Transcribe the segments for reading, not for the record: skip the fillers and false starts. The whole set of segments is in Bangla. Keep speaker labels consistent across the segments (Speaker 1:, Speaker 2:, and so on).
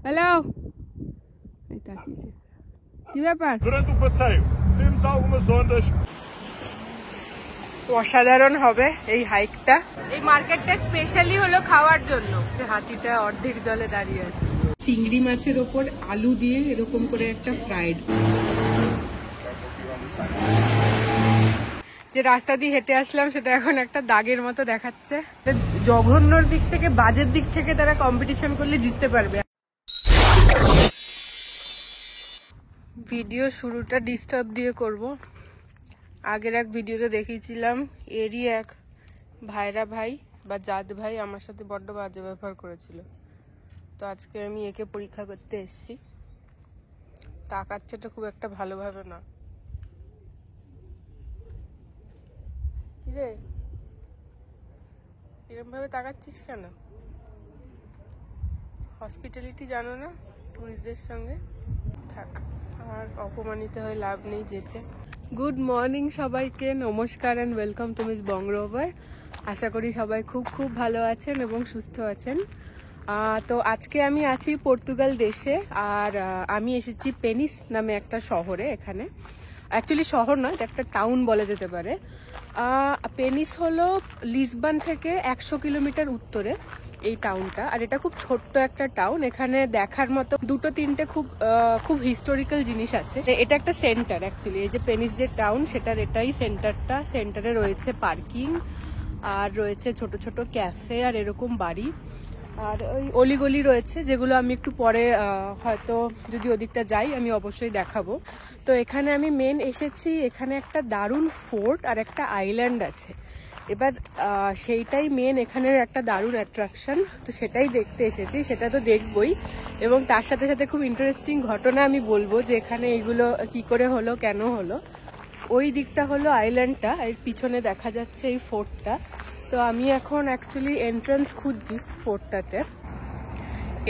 Speaker 1: Hello. কি ব্যাপার?
Speaker 2: Durante o passeio, temos algumas ondas.
Speaker 1: অসাধারণ হবে এই হাইকটা। এই মার্কেটটা স্পেশালি হলো খাওয়ার জন্য। হাতিটা অর্ধেক জলে দাঁড়িয়ে আছে। চিংড়ি মাছের ওপর আলু দিয়ে এরকম করে একটা ফ্রাইড। যে রাস্তা দিয়ে হেঁটে আসলাম সেটা এখন একটা দাগের মতো দেখাচ্ছে। জঘন্যর দিক থেকে বাজের দিক থেকে তারা কম্পিটিশন করলে জিততে পারবে। ভিডিও শুরুটা ডিস্টার্ব দিয়ে করব। আগের এক ভিডিওতে দেখিয়েছিলাম এরই এক ভাইরা ভাই বা জাত ভাই আমার সাথে বড্ড বাজে ব্যবহার করেছিল। তো আজকে আমি একে পরীক্ষা করতে এসেছি। তাকাচ্ছে তো খুব একটা ভালোভাবে না। কিরে এরকম ভাবে তাকাচ্ছিস কেন? হসপিটালিটি জানো না টুরিস্টদের সঙ্গে? থাক, আর অপমানিত হয়ে লাভ নেই যেতে। গুড মর্নিং সবাইকে, নমস্কার অ্যান্ড ওয়েলকাম টু মিস বংরোভার। আশা করি সবাই খুব খুব ভালো আছেন এবং সুস্থ আছেন। তো আজকে আমি আছি পর্তুগাল দেশে, আর আমি এসেছি পেনিস নামে একটা শহরে। এখানে অ্যাকচুয়ালি শহর নয়, এটা একটা টাউন বলা যেতে পারে। পেনিস হলো লিসবন থেকে 100 কিলোমিটার উত্তরে এই টাউনটা। আর এটা খুব ছোট্ট একটা টাউন। এখানে দেখার মতো দুটো তিনটে খুব হিস্টোরিক্যাল জিনিস আছে। এটা একটা সেন্টার অ্যাকচুয়ালি। এই যে পেনিস যে টাউন সেটার এটাই সেন্টারটা। সেন্টারে রয়েছে পার্কিং, আর রয়েছে ছোট ছোট ক্যাফে আর এরকম বাড়ি, আর ওই অলিগলি রয়েছে যেগুলো আমি একটু পরে হয়তো যদি ওদিকটা যাই আমি অবশ্যই দেখাবো। তো এখানে আমি মেন এসেছি, এখানে একটা দারুণ ফোর্ট আর একটা আইল্যান্ড আছে। এবার সেইটাই মেন এখানের একটা দারুণ অ্যাট্রাকশন। তো সেটাই দেখতে এসেছি, সেটা তো দেখবই। এবং তার সাথে সাথে খুব ইন্টারেস্টিং ঘটনা আমি বলবো যে এখানে এগুলো কি করে হলো, কেন হলো। ওই দিকটা হলো আইল্যান্ডটা, এর পিছনে দেখা যাচ্ছে এই ফোর্টটা। তো আমি এখন অ্যাকচুয়ালি এন্ট্রান্স খুঁজছি ফোর্টটাতে।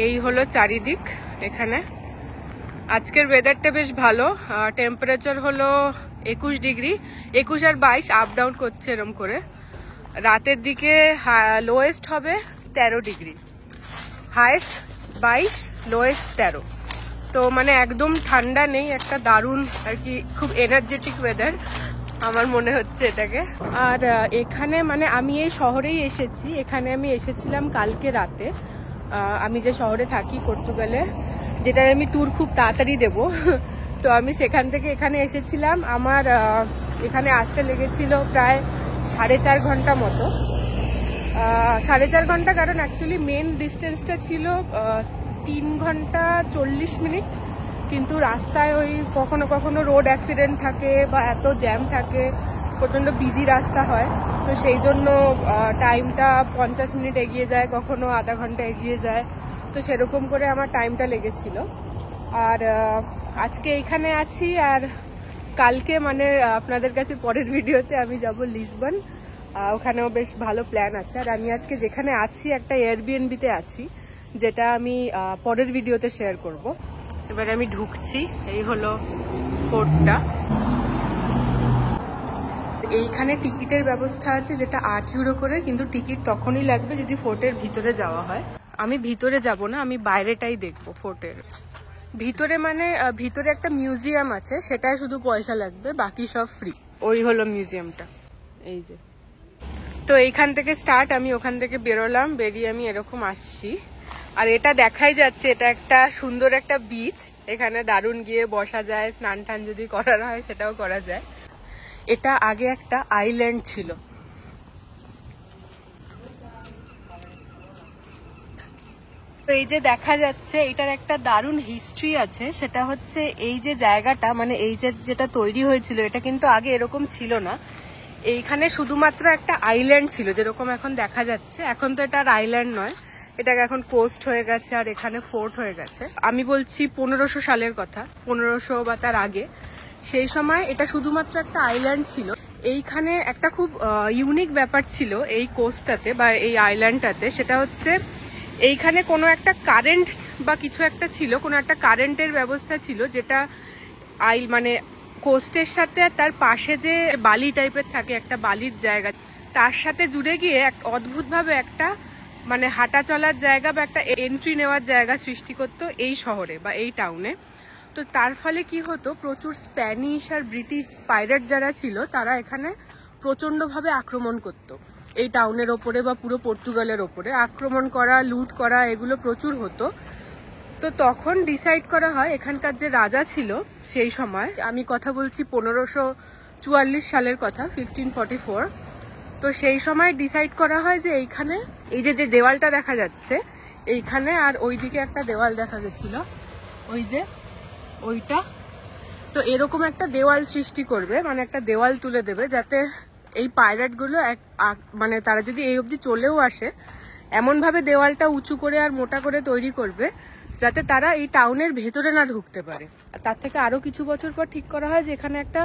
Speaker 1: এই হলো চারিদিক এখানে। আজকের ওয়েদারটা বেশ ভালো। টেম্পারেচার হলো 21 ডিগ্রি, 21 আর 22 আপ ডাউন করছে এরম করে। রাতের দিকে লোয়েস্ট হবে 13 ডিগ্রি, হাইয়েস্ট 22, লোয়েস্ট 13। তো মানে একদম ঠান্ডা নেই, একটা দারুণ আর কি, খুব এনার্জেটিক ওয়েদার আমার মনে হচ্ছে এটাকে। আর এখানে মানে আমি এই শহরেই এসেছি। এখানে আমি এসেছিলাম কালকে রাতে। আমি যে শহরে থাকি পর্তুগালে, যেটার আমি ট্যুর খুব তাড়াতাড়ি দেব। তো আমি সেখান থেকে এখানে এসেছিলাম। আমার এখানে আসতে লেগেছিল প্রায় 4.5 ঘন্টা মতো। 4.5 ঘন্টা, কারণ অ্যাকচুয়ালি মেন ডিস্টেন্সটা ছিল 3 ঘন্টা 40 মিনিট। কিন্তু রাস্তায় ওই কখনো কখনো রোড অ্যাক্সিডেন্ট থাকে বা এত জ্যাম থাকে, প্রচণ্ড বিজি রাস্তা হয়। তো সেই জন্য টাইমটা 50 মিনিট এগিয়ে যায়, কখনো আধা ঘন্টা এগিয়ে যায়। তো সেরকম করে আমার টাইমটা লেগেছিল। আর আজকে এইখানে আছি, আর কালকে মানে আপনাদের কাছে পরের ভিডিওতে আমি যাব লিসবন। ওখানেও বেশ ভালো প্ল্যান আছে। আর আমি আজকে যেখানে আছি একটা এয়ারবিএনবিতে আছি, যেটা আমি পরের ভিডিওতে শেয়ার করব। এবার আমি ঢুকছি। এই হলো ফোর্টটা। এইখানে টিকিটের ব্যবস্থা আছে, যেটা 8 ইউরো করে, কিন্তু টিকিট তখনই লাগবে যদি ফোর্টের ভিতরে যাওয়া হয়। আমি ভিতরে যাব না, আমি বাইরেটাই দেখবো ফোর্টের। ভিতরে মানে ভিতরে একটা মিউজিয়াম আছে, সেটাই শুধু পয়সা লাগবে, বাকি সব ফ্রি। ওই হলো মিউজিয়ামটা, এই যে। তো এইখান থেকে স্টার্ট, আমি ওখান থেকে বেরোলাম, বেরিয়ে আমি এরকম আসছি। আর এটা দেখাই যাচ্ছে এটা একটা সুন্দর একটা বিচ। এখানে দারুণ গিয়ে বসা যায়, স্নান টান যদি করার হয় সেটাও করা যায়। এটা আগে একটা আইল্যান্ড ছিল। তো এই যে দেখা যাচ্ছে এটার একটা দারুণ হিস্ট্রি আছে। সেটা হচ্ছে এই যে জায়গাটা, মানে এই যে যেটা তৈরি হয়েছিল, এটা কিন্তু আগে এরকম ছিল না। এইখানে শুধুমাত্র একটা আইল্যান্ড ছিল, যেরকম এখন দেখা যাচ্ছে। এখন তো এটা আর আইল্যান্ড নয়, এটাকে এখন কোস্ট হয়ে গেছে, আর এখানে ফোর্ট হয়ে গেছে। আমি বলছি 1500 সালের কথা, 1500 বা তার আগে। সেই সময় এটা শুধুমাত্র একটা আইল্যান্ড ছিল। এইখানে একটা খুব ইউনিক ব্যাপার ছিল এই কোস্টটাতে বা এই আইল্যান্ডটাতে। সেটা হচ্ছে এইখানে কোনো একটা কারেন্ট বা কিছু একটা ছিল, কোনো একটা কারেন্টের ব্যবস্থা ছিল, যেটা মানে কোস্টের সাথে তার পাশে যে বালি টাইপের থাকে, একটা বালির জায়গা, তার সাথে জুড়ে গিয়ে অদ্ভুতভাবে একটা মানে হাঁটা চলার জায়গা বা একটা এন্ট্রি নেওয়ার জায়গা সৃষ্টি করতো এই শহরে বা এই টাউনে। তো তার ফলে কি হতো, প্রচুর স্প্যানিশ আর ব্রিটিশ পাইরেট যারা ছিল তারা এখানে প্রচণ্ডভাবে আক্রমণ করতো এই টাউনের ওপরে বা পুরো পর্তুগালের ওপরে। আক্রমণ করা, লুট করা এগুলো প্রচুর হতো। তো তখন ডিসাইড করা হয়, এখানকার যে রাজা ছিল সেই সময়, আমি কথা বলছি 1544 সালের কথা, 1544। তো সেই সময় ডিসাইড করা হয় যে এইখানে এই যে দেওয়ালটা দেখা যাচ্ছে এইখানে, আর ওইদিকে একটা দেওয়াল দেখা গেছিল ওই যে ওইটা, তো এরকম একটা দেওয়াল সৃষ্টি করবে, মানে একটা দেওয়াল তুলে দেবে, যাতে এই পাইরেটগুলো মানে তারা যদি এই অবধি চলেও আসে, এমনভাবে দেওয়ালটা উঁচু করে আর মোটা করে তৈরি করবে যাতে তারা এই টাউনের ভেতরে না ঢুকতে পারে। আর তার থেকে আরো কিছু বছর পর ঠিক করা হয় যে এখানে একটা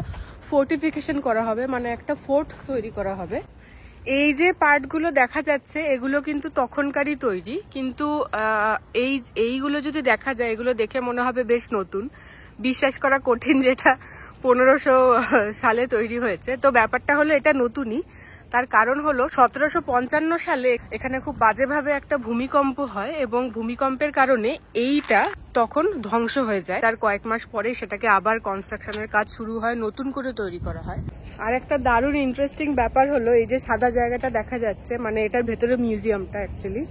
Speaker 1: ফোর্টিফিকেশন করা হবে, মানে একটা ফোর্ট তৈরি করা হবে। এই যে পার্টগুলো দেখা যাচ্ছে এগুলো কিন্তু তখনকারই তৈরি, কিন্তু এইগুলো যদি দেখা যায় এগুলো দেখে মনে হবে বেশ নতুন, বিশ্বাস করা কঠিন যেটা 1500 সালে তৈরি হয়েছে। তো ব্যাপারটা হলো এটা নতুনই, তার কারণ হলো 1755 সালে এখানে খুব বাজেভাবে একটা ভূমিকম্প হয় এবং ভূমিকম্পের কারণে এইটা তখন ধ্বংস হয়ে যায়। তার কয়েক মাস পরে সেটাকে আবার কনস্ট্রাকশনের কাজ শুরু হয়, নতুন করে তৈরি করা হয়। আর একটা দারুণ ইন্টারেস্টিং ব্যাপার হলো এই যে সাদা জায়গাটা দেখা যাচ্ছে, মানে এটার ভেতরে মিউজিয়ামটা অ্যাকচুয়ালি।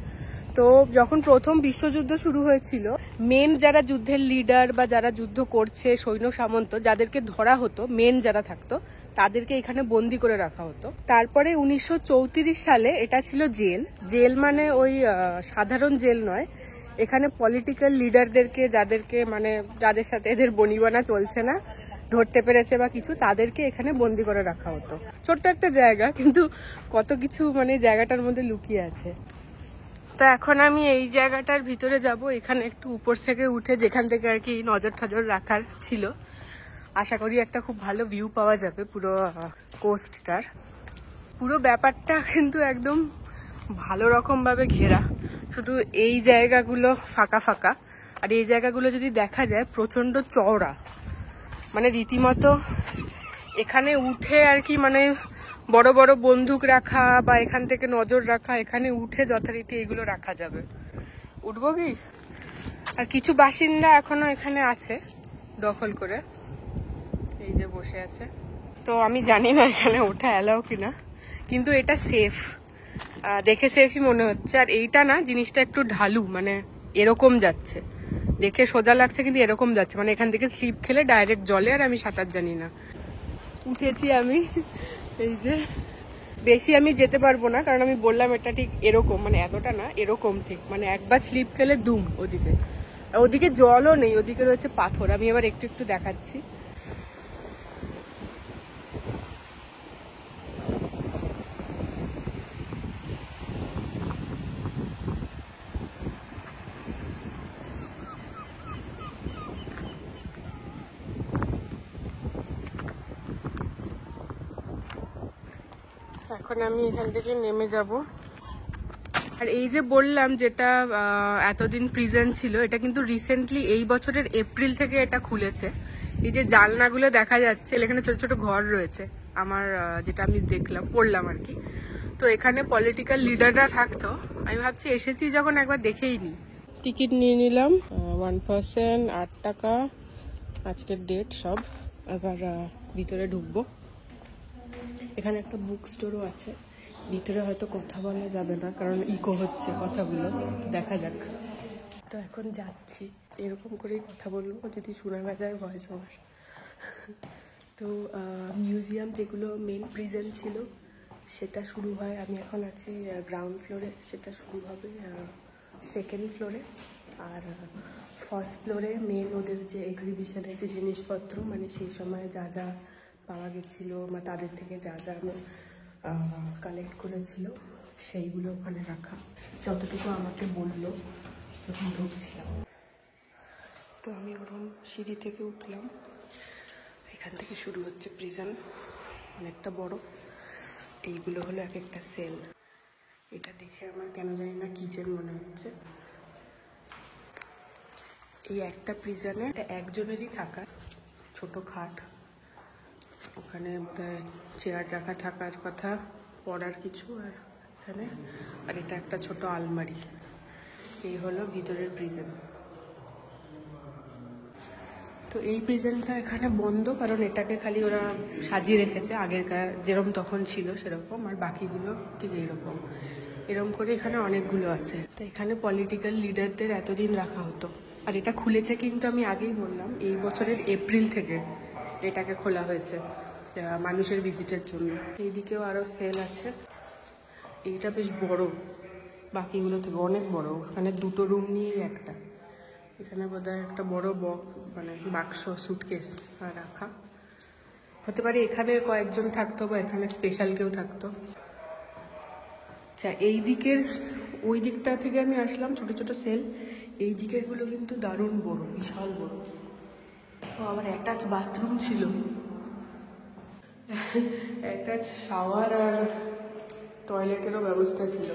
Speaker 1: তো যখন প্রথম বিশ্বযুদ্ধ শুরু হয়েছিল, মেন যারা যুদ্ধের লিডার বা যারা যুদ্ধ করছে, সৈন্য সামন্ত যাদেরকে ধরা হতো, মেন যারা থাকতো তাদেরকে এখানে বন্দি করে রাখা হতো। তারপরে 1934 সালে এটা ছিল জেল। জেল মানে ওই সাধারণ জেল নয়, এখানে পলিটিক্যাল লিডারদেরকে, যাদেরকে মানে যাদের সাথে এদের বনিবনা চলছে না, ধরতে পেরেছে বা কিছু, তাদেরকে এখানে বন্দি করে রাখা হতো। ছোট্ট একটা জায়গা, কিন্তু কত কিছু মানে জায়গাটার মধ্যে লুকিয়ে আছে। তো এখন আমি এই জায়গাটার ভিতরে যাব, এখানে একটু উপর থেকে উঠে যেখান থেকে আর কি নজর ঠজর রাখার ছিল। আশা করি একটা খুব ভালো ভিউ পাওয়া যাবে পুরো কোস্টটার। পুরো ব্যাপারটা কিন্তু একদম ভালো রকম ভাবে ঘেরা, শুধু এই জায়গাগুলো ফাঁকা ফাঁকা, আর এই জায়গাগুলো যদি দেখা যায় প্রচন্ড চওড়া, মানে রীতিমতো এখানে উঠে আর কি মানে বড় বড় বন্দুক রাখা বা এখান থেকে নজর রাখা, এখানে উঠে যথারীতি এগুলো রাখা যাবে। উঠবো কি? আর কিছু বাসিন্দা এখনো এখানে আছে দখল করে, এই যে বসে আছে। তো আমি জানি না এখানে ওঠা অ্যালাউ কিনা, কিন্তু এটা সেফ, দেখে সেফই মনে হচ্ছে। আর এইটা না, জিনিসটা একটু ঢালু, মানে এরকম যাচ্ছে, দেখে সোজা লাগছে কিন্তু এরকম যাচ্ছে, মানে এখান থেকে স্লিপ খেলে ডাইরেক্ট জলে। আর আমি সাঁতার জানি না। উঠেছি আমি, এই যে বেশি আমি যেতে পারবো না, কারণ আমি বললাম এটা ঠিক এরকম, মানে এতটা না, এরকম ঠিক, মানে একবার স্লিপ খেলে দুম ওদিকে। ওদিকে জলও নেই, ওদিকে রয়েছে পাথর। আমি এবার একটু একটু দেখাচ্ছি। এখন আমি এখান থেকে নেমে যাব। আর এই যে বললাম যেটা এতদিন প্রিজন ছিল, এটা কিন্তু রিসেন্টলি এই বছরের এপ্রিল থেকে এটা খুলেছে। এই যে জানলাগুলো দেখা যাচ্ছে, এখানে ছোট ছোট ঘর রয়েছে, আমার যেটা আমি দেখলাম, পড়লাম আর কি। তো এখানে পলিটিক্যাল লিডাররা থাকতো। আমি ভাবছি এসেছি যখন একবার দেখেই নি। টিকিট নিয়ে নিলাম 1 পার্সন 8 টাকা, আজকের ডেট সব। এবার ভিতরে ঢুকবো। এখানে একটা বুক স্টোরও আছে, ভিতরে হয়তো কথা বলা যাবে না কারণ ইকো হচ্ছে কথাগুলো, দেখা যাক। তো এখন যাচ্ছি, এরকম করেই কথা বলবো, যদি শোনা না যায় ভয়েস ওভার। তো মিউজিয়াম যেগুলো মেন প্রিজন ছিল সেটা শুরু হয়, আমি এখন আছি গ্রাউন্ড ফ্লোরে, সেটা শুরু হবে 2nd ফ্লোরে। আর 1st ফ্লোরে মেন ওদের যে এক্সিবিশনের যে জিনিসপত্র, মানে সেই সময় যা যা পাওয়া গেছিল বা তাদের থেকে যা যা কালেক্ট করেছিল সেইগুলো ওখানে রাখা, যতটুকু আমাকে বললো যখন ঢুকছিলাম। তো আমি ওরকম সিঁড়ি থেকে উঠলাম, এখান থেকে শুরু হচ্ছে প্রিজন, অনেকটা বড়। এইগুলো হলো এক একটা সেল। এটা দেখে আমার কেন জানি না কিচেন মনে হচ্ছে। এই একটা প্রিজনে একজনেরই থাকা, ছোট খাট, ওখানে বোধহয় চেয়ার রাখা থাকার কথা, পড়ার কিছু, আর এখানে, আর এটা একটা ছোট আলমারি। এই হলো ভিতরের প্রিজন। তো এই প্রিজনটা এখানে বন্ধ, কারণ এটাকে খালি ওরা সাজিয়ে রেখেছে আগেরকার যেরকম তখন ছিল সেরকম, আর বাকিগুলো ঠিক এইরকম এরকম করে এখানে অনেকগুলো আছে। তো এখানে পলিটিক্যাল লিডারদের এতদিন রাখা হতো। আর এটা খুলেছে কিন্তু আমি আগেই বললাম এই বছরের এপ্রিল থেকে এটাকে খোলা হয়েছে মানুষের ভিজিটের জন্য। এইদিকেও আরও সেল আছে। এইটা বেশ বড়, বাকিগুলো থেকে অনেক বড়। এখানে দুটো রুম নিয়েই একটা। এখানে বোধহয় একটা বড় বাক্স সুটকেস রাখা হতে পারে। এখানে কয়েকজন থাকতো বা এখানে স্পেশাল কেউ থাকতো। আচ্ছা, এই দিকের ওই দিকটা থেকে আমি আসলাম, ছোট ছোট সেল। এই দিকের গুলো কিন্তু দারুণ বড়, বিশাল বড়। ও আবার অ্যাটাচ বাথরুম ছিল, অ্যাটাচ শাওয়ার আর টয়লেটেরও ব্যবস্থা ছিল।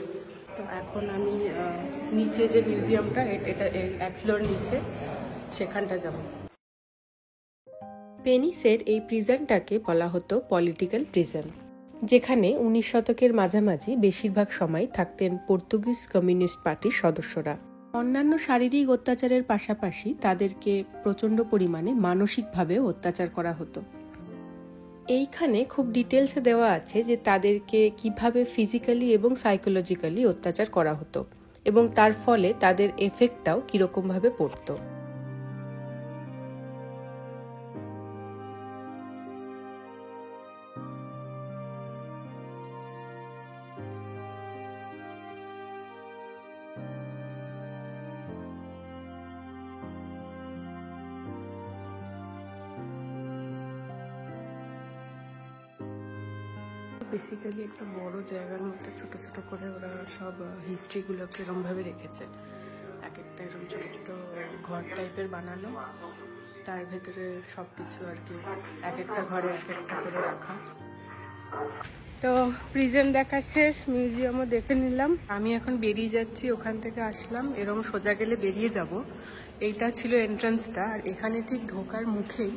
Speaker 1: তো এখন আমি নিচে যে মিউজিয়ামটা, এটা এক ফ্লোর নিচে, সেখানটা যাব। ভেনিসের এই প্রিজনটাকে বলা হতো পলিটিক্যাল প্রিজন, যেখানে 19 শতকের মাঝামাঝি বেশিরভাগ সময় থাকতেন পর্তুগিজ কমিউনিস্ট পার্টির সদস্যরা। অন্যান্য শারীরিক অত্যাচারের পাশাপাশি তাদেরকে প্রচণ্ড পরিমাণে মানসিকভাবেও অত্যাচার করা হতো। এইখানে খুব ডিটেলসে দেওয়া আছে যে তাদেরকে কিভাবে ফিজিক্যালি এবং সাইকোলজিক্যালি অত্যাচার করা হতো এবং তার ফলে তাদের এফেক্টটাও কিরকমভাবে পড়তো। বেসিক্যালি একটা বড় জায়গার মধ্যে ছোট ছোট করে ওরা সব হিস্ট্রিগুলোকে এরমভাবে রেখেছে। এক একটা এরকম ছোট ছোট ঘর টাইপের বানানো, তার ভেতরে সব কিছু আর কি এক একটা ঘরে এক একটা করে রাখা। তো প্রিজন দেখা শেষ, মিউজিয়ামও দেখে নিলাম। আমি এখন বেরিয়ে যাচ্ছি, ওখান থেকে আসলাম, এরকম সোজা গেলে বেরিয়ে যাব। এইটা ছিল এন্ট্রান্সটা, আর এখানে ঠিক ঢোকার মুখেই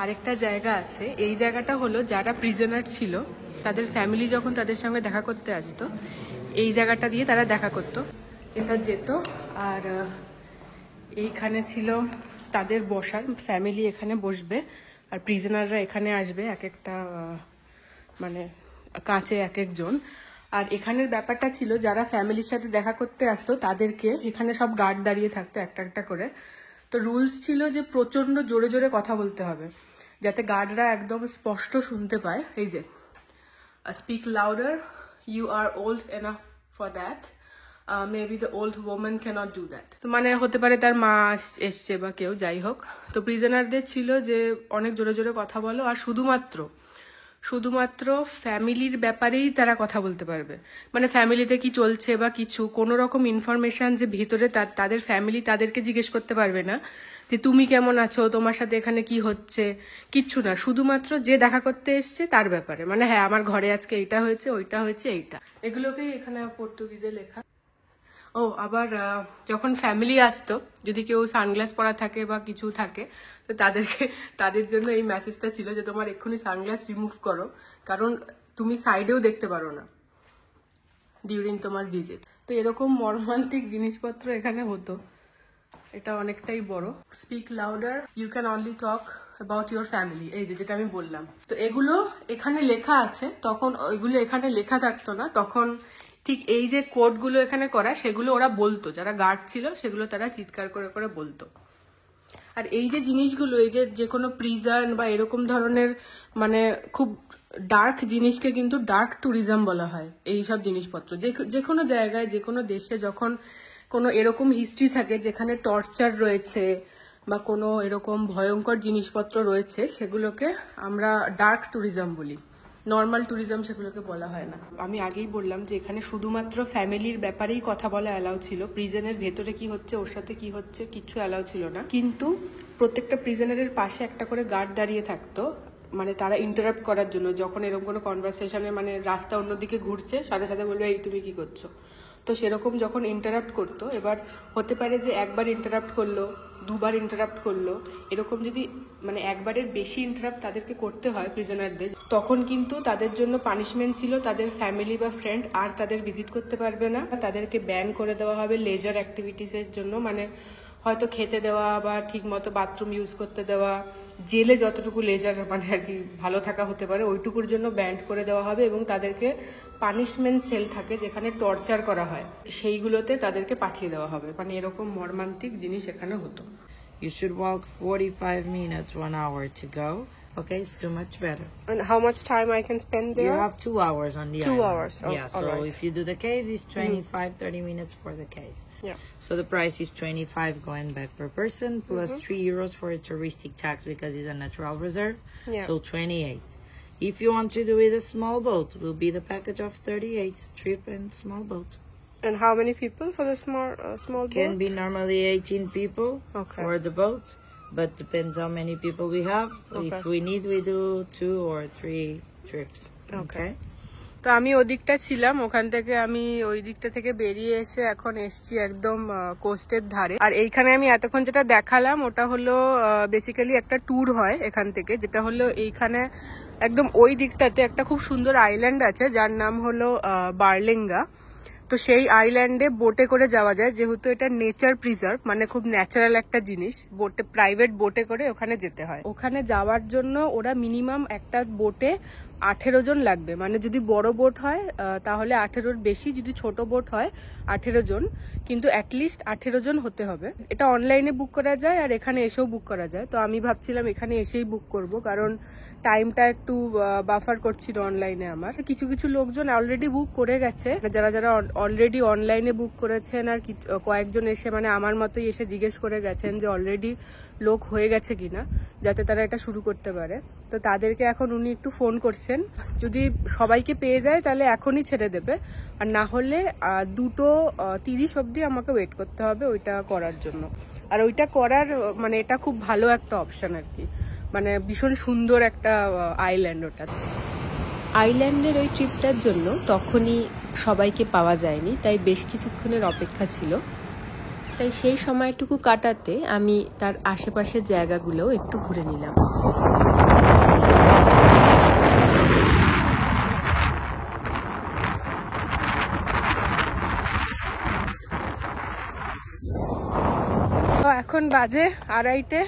Speaker 1: আরেকটা জায়গা আছে। এই জায়গাটা হলো যারা প্রিজনার ছিল তাদের ফ্যামিলি যখন তাদের সঙ্গে দেখা করতে আসতো, এই জায়গাটা দিয়ে তারা দেখা করতো, এটা যেত। আর এইখানে ছিল তাদের বসার, ফ্যামিলি এখানে বসবে আর প্রিজনাররা এখানে আসবে, এক একটা কাঁচে এক একজন। আর এখানের ব্যাপারটা ছিল যারা ফ্যামিলির সাথে দেখা করতে আসতো তাদেরকে এখানে সব গার্ড দাঁড়িয়ে থাকতো একটা একটা করে। তো রুলস ছিল যে প্রচণ্ড জোরে জোরে কথা বলতে হবে যাতে গার্ডরা একদম স্পষ্ট শুনতে পায়। এই যে speak louder, you are old enough for that, maybe the old woman cannot do that. তো হতে পারে তার মা এসছে বা কেউ, যাই হোক। তো প্রিজনারদের ছিল যে অনেক জোরে জোরে কথা বলো, আর শুধুমাত্র ফ্যামিলির ব্যাপারেই তারা কথা বলতে পারবে। ফ্যামিলিতে কি চলছে বা কিছু কোনো রকম ইনফরমেশন যে ভিতরে তাদের ফ্যামিলি তাদেরকে জিজ্ঞেস করতে পারবে না যে তুমি কেমন আছো, তোমার সাথে এখানে কি হচ্ছে, কিচ্ছু না। শুধুমাত্র যে দেখা করতে এসছে তার ব্যাপারে, হ্যাঁ আমার ঘরে আজকে এইটা হয়েছে, ওইটা হয়েছে, এইটা, এগুলোকেই এখানে পর্তুগিজে লেখা। ও আবার যখন ফ্যামিলি আসতো, যদি কেউ সানগ্লাস পরা থাকে বা কিছু থাকে, তো তাদের জন্য এই মেসেজটা ছিল যে তোমার এক্ষুনি সানগ্লাস রিমুভ করো, কারণ তুমি সাইডেও দেখতে পারো না ডিউরিং তোমার ভিজিট। তো এরকম মর্মান্তিক জিনিসপত্র এখানে হতো। এটা অনেকটাই বড়। Speak louder, you can only talk about your family, এই যেটা আমি বললাম। তো এগুলো এখানে লেখা আছে, তখন ওইগুলো এখানে লেখা থাকতো না। তখন ঠিক এই যে কোডগুলো এখানে করা, সেগুলো ওরা বলতো, যারা গার্ড ছিল সেগুলো তারা চিৎকার করে করে বলতো। আর এই যে জিনিসগুলো, এই যে কোনো প্রিজন বা এরকম ধরনের খুব ডার্ক জিনিসকে কিন্তু ডার্ক ট্যুরিজম বলা হয়। এই সব জিনিসপত্র যে কোনো জায়গায়, যে কোনো দেশে যখন কোনো এরকম হিস্ট্রি থাকে যেখানে টর্চার রয়েছে বা কোনো এরকম ভয়ঙ্কর জিনিসপত্র রয়েছে, সেগুলোকে আমরা ডার্ক ট্যুরিজম বলি। নর্মাল ট্যুরিজম সেগুলোকে বলা হয় না। আমি আগেই বললাম যে এখানে শুধুমাত্র ফ্যামিলির ব্যাপারেই কথা বলা অ্যালাউ ছিল। প্রিজনের ভেতরে কি হচ্ছে, ওর সাথে কি হচ্ছে, কিচ্ছু অ্যালাউ ছিল না। কিন্তু প্রত্যেকটা প্রিজনারের পাশে একটা করে গার্ড দাঁড়িয়ে থাকতো, তারা ইন্টারাপ্ট করার জন্য। যখন এরকম কোনো কনভারসেশনে রাস্তা অন্যদিকে ঘুরছে, সাথে সাথে বলবে এই তুমি কি করছো। তো সেরকম যখন ইন্টারাপ্ট করতো, এবার হতে পারে যে একবার ইন্টারাপ্ট করলো, দুবার ইন্টারাপ্ট করলো, এরকম যদি মানে একবারের বেশি ইন্টারাপ্ট তাদেরকে করতে হয় প্রিজনারদের, তখন কিন্তু তাদের জন্য পানিশমেন্ট ছিল তাদের ফ্যামিলি বা ফ্রেন্ড আর তাদের ভিজিট করতে পারবে না, তাদেরকে ব্যান করে দেওয়া হবে লেজার অ্যাক্টিভিটিসের জন্য, মানে হয়তো খেতে দেওয়া বা ঠিক মতো বাথরুম ইউজ করতে দেওয়া, জেলে যতটুকু লেজার মানে আর কি ভালো থাকা হতে পারে ওইটুকুর জন্য ব্যান্ড করে দেওয়া হবে, এবং তাদেরকে পানিশমেন্ট সেল থাকে যেখানে টর্চার করা হয়, সেইগুলোতে তাদেরকে পাঠিয়ে দেওয়া হবে। মানে এরকম মর্মান্তিক জিনিস এখানে হতো।
Speaker 3: You should walk 45 minutes, 1 hour to go. Okay, it's too much better.
Speaker 1: And how much time I can spend there?
Speaker 3: You have 2 hours on the
Speaker 1: 2
Speaker 3: island.
Speaker 1: hours. Oh,
Speaker 3: yeah, so
Speaker 1: all right.
Speaker 3: if you do the caves, it's 25, 30 minutes for the cave.
Speaker 1: Yeah.
Speaker 3: So the price is 25 going back per person, plus 3 euros for a touristic tax because it's a natural reserve.
Speaker 1: Yeah.
Speaker 3: So 28. If you want to do it a small boat, will be the package of 38, trip and small boat.
Speaker 1: And how many people for the small boat?
Speaker 3: Can be normally 18 people
Speaker 1: Okay.
Speaker 3: for the boat, but depends how many people we have.
Speaker 1: Okay.
Speaker 3: If we need, we do 2 or 3 trips. Okay.
Speaker 1: তো আমি ওদিকটা ছিলাম, ওখান থেকে আমি ওই দিকটা থেকে বেরিয়ে এসে এখন এসছি একদম কোস্টের ধারে। আর এইখানে আমি এতক্ষণ যেটা দেখালাম ওটা হলো বেসিক্যালি একটা ট্যুর হয় এখান থেকে, যেটা হলো এইখানে একদম ওই দিকটাতে একটা খুব সুন্দর আইল্যান্ড আছে যার নাম হলো বার্লিঙ্গা। তো সেই আইল্যান্ডে বোটে করে যাওয়া যায়, যেহেতু এটা নেচার প্রিজার্ভ, মানে খুব ন্যাচারাল একটা জিনিস, বোটে প্রাইভেট বোটে করে ওখানে যেতে হয়। ওখানে যাওয়ার জন্য ওরা মিনিমাম একটা বোটে 18 জন লাগবে, মানে যদি বড় বোট হয় তাহলে 18-র বেশি, যদি ছোট বোট হয় 18 জন, কিন্তু অ্যাটলিস্ট 18 জন হতে হবে। এটা অনলাইনে বুক করা যায় আর এখানে এসেও বুক করা যায়। তো আমি ভাবছিলাম এখানে এসেই বুক করব, কারণ টাইমটা একটু বাফার করছিল অনলাইনে। আমার কিছু কিছু লোকজন অলরেডি বুক করে গেছে, যারা যারা অলরেডি অনলাইনে বুক করেছেন, আর কয়েকজন এসে মানে আমার মতোই এসে জিজ্ঞেস করে গেছেন যে অলরেডি লোক হয়ে গেছে কিনা, যাতে তারা এটা শুরু করতে পারে। তো তাদেরকে এখন উনি একটু ফোন করছেন, যদি সবাইকে পেয়ে যায় তাহলে এখনই ছেড়ে দেবে, আর না হলে 2:30 অবধি আমাকে ওয়েট করতে হবে ওইটা করার জন্য। আর ওইটা করার মানে এটা খুব ভালো একটা অপশন আর কি, মানে ভীষণ সুন্দর একটা আইল্যান্ড ওটা। আইল্যান্ডের ওই ট্রিপটার জন্য তখনই সবাইকে পাওয়া যায়নি, তাই বেশ কিছুক্ষণের অপেক্ষা ছিল। তাই সেই সময়টুকু কাটাতে আমি তার আশেপাশের জায়গাগুলোও একটু ঘুরে নিলাম। এখন বাজে 2:30,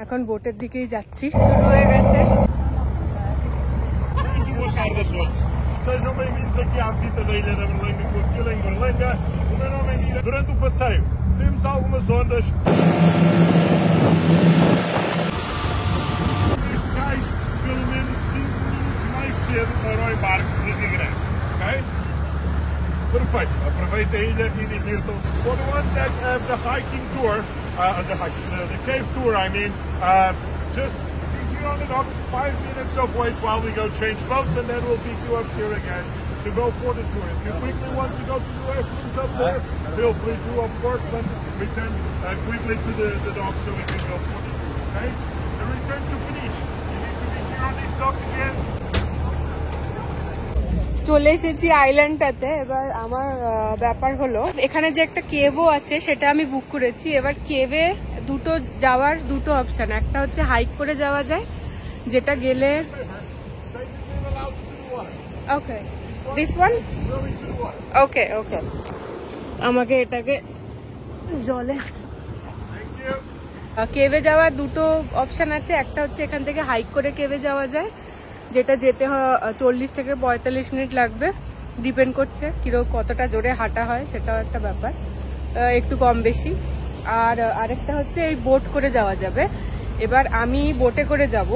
Speaker 1: এখন বোটের দিকেই যাচ্ছি, শুরু হয়ে গেছে।
Speaker 2: Boa tarde a todos. Sejam bem-vindos aqui à visita da Ilha da Berlenga com a Fila em Berlenga. O meu nome é Mira. Durante o passeio temos algumas ondas. Este cais pelo menos 5 minutos mais cedo para o embarque de regresso, ok? Perfeito. Aproveite a ilha e divirtam-se. For the ones that have the hiking tour, the cave tour, I mean, just on the dock, 5 minutes of wait while we go change boats, and then we'll pick you up here again to go for the tour. If you quickly want to go to the restrooms up there, feel free to, of course, but return quickly to the dock so we can go for the tour, okay? And return to finish. You need to be here on this dock again.
Speaker 1: চলে এসেছি আইল্যান্ডটাতে। এবার আমার ব্যাপার হলো, এখানে যে একটা কেভও আছে সেটা আমি বুক করেছি। এবার কেভে যাওয়ার দুটো অপশন, একটা হচ্ছে হাইক করে যাওয়া যায়, যেটা গেলে ওকে দিস ওয়ান ওকে ওকে আমাকে এটাকে জলে কেভে যাওয়ার দুটো অপশন আছে। একটা হচ্ছে এখান থেকে হাইক করে কেভে যাওয়া যায়, যেটা যেতে 40 থেকে 45 মিনিট লাগবে, ডিপেন্ড করছে কতটা জোরে হাঁটা হয়, সেটাও একটা ব্যাপার, একটু কম বেশি। আর আরেকটা হচ্ছে এই বোট করে যাওয়া যাবে। এবার আমি বোটে করে যাব।